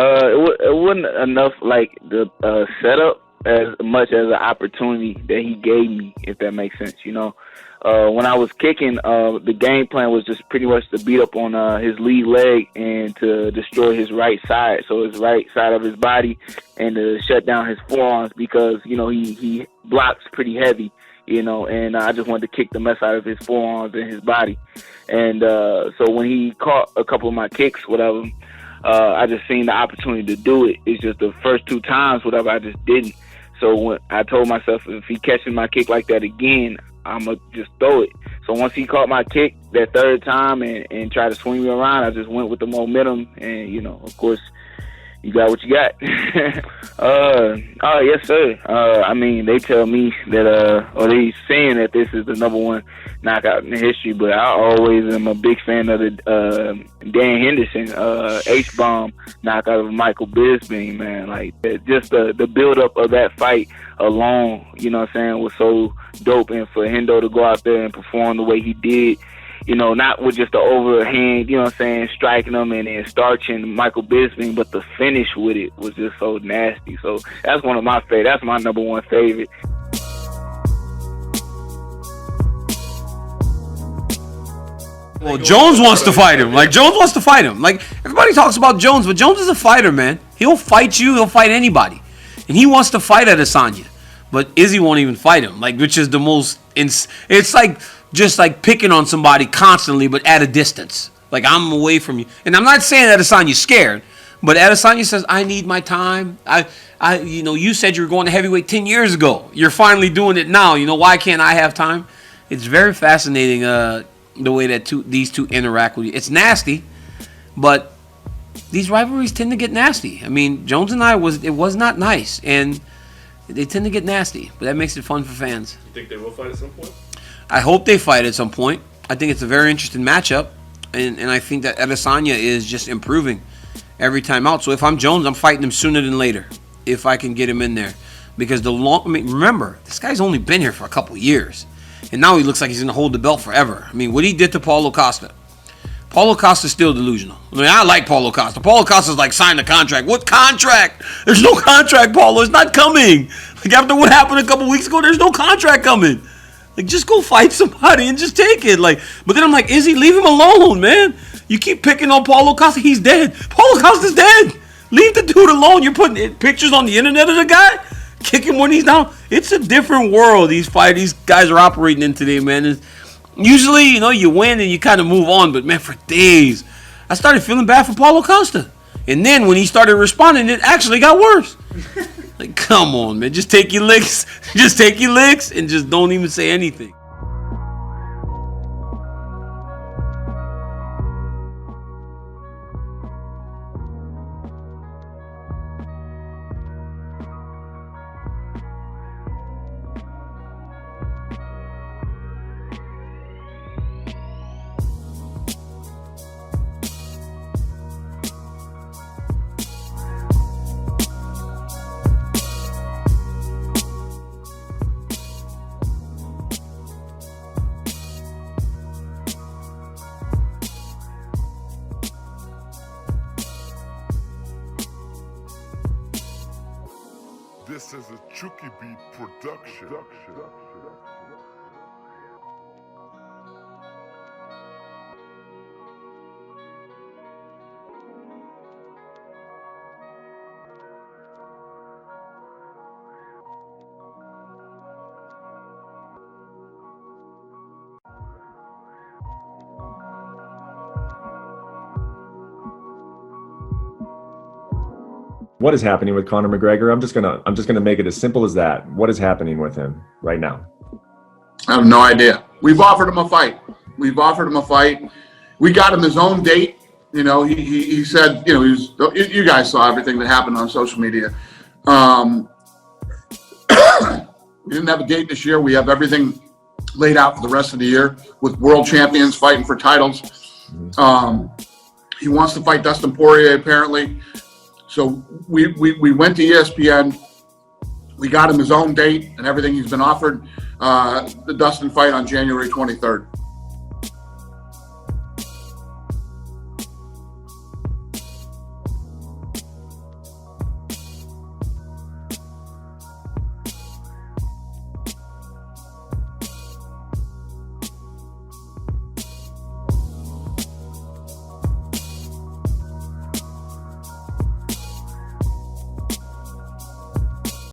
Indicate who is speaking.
Speaker 1: It wasn't enough like the setup as much as an opportunity that he gave me, if that makes sense. You know, when I was kicking, the game plan was just pretty much to beat up on his lead leg and to destroy his right side, so his right side of his body, and to shut down his forearms because, you know, he blocks pretty heavy, you know, and I just wanted to kick the mess out of his forearms and his body. And so when he caught a couple of my kicks, whatever, I just seen the opportunity to do it. It's just the first 2 times, whatever, I just didn't. So when I told myself, if he catches my kick like that again, I'm going to just throw it. So once he caught my kick that 3rd time and tried to swing me around, I just went with the momentum. And, you know, of course, you got what you got. Yes, sir. I mean, they tell me that, or they saying that this is the #1 knockout in history, but I always am a big fan of the Dan Henderson H-bomb knockout of Michael Bisping, man. Like, just the build-up of that fight alone, you know what I'm saying, was so dope. And for Hendo to go out there and perform the way he did, you know, not with just the overhand, you know what I'm saying, striking him and then starching Michael Bisping, but the finish with it was just so nasty. So that's one of my favorites. That's my #1 favorite.
Speaker 2: Well, Jones wants to fight him. Like, Jones wants to fight him. Like, everybody talks about Jones, but Jones is a fighter, man. He'll fight you. He'll fight anybody. And he wants to fight Adesanya. But Izzy won't even fight him, like, which is the most... It's like just like picking on somebody constantly, but at a distance. Like, I'm away from you. And I'm not saying Adesanya's scared, but Adesanya says, I need my time. You know, you said you were going to heavyweight 10 years ago. You're finally doing it now. You know, why can't I have time? It's very fascinating, the way that these two interact with you. It's nasty, but these rivalries tend to get nasty. I mean, Jones and it was not nice, and they tend to get nasty, but that makes it fun for fans.
Speaker 3: You think they will fight at some point?
Speaker 2: I hope they fight at some point. I think it's a very interesting matchup, and I think that Adesanya is just improving every time out. So if I'm Jones, I'm fighting him sooner than later if I can get him in there. Because remember, this guy's only been here for a couple years, and now he looks like he's going to hold the belt forever. I mean, what he did to Paulo Costa. Paulo Costa's still delusional. I mean, I like Paulo Costa. Paulo Costa's like, sign the contract. What contract? There's no contract, Paulo. It's not coming. Like, after what happened a couple weeks ago, there's no contract coming. Like, just go fight somebody and just take it. Like, but then I'm like, Izzy, leave him alone, man. You keep picking on Paulo Costa. He's dead. Paulo Costa's dead. Leave the dude alone. You're putting pictures on the internet of the guy. Kick him when he's down. It's a different world these guys are operating in today, man. Usually, you know, you win and you kind of move on. But, man, for days, I started feeling bad for Paulo Costa. And then when he started responding, it actually got worse. Like, come on, man. Just take your licks. Just take your licks and just don't even say anything.
Speaker 4: This is a Chucky Beat production.
Speaker 5: What is happening with Conor McGregor? I'm just gonna make it as simple as that. What is happening with him right now?
Speaker 6: I have no idea. We've offered him a fight. We got him his own date. You know, he said, you know, you guys saw everything that happened on social media. We didn't have a date this year. We have everything laid out for the rest of the year with world champions fighting for titles. He wants to fight Dustin Poirier, apparently. So we went to ESPN. We got him his own date and everything. He's been offered the Dustin fight on January 23rd.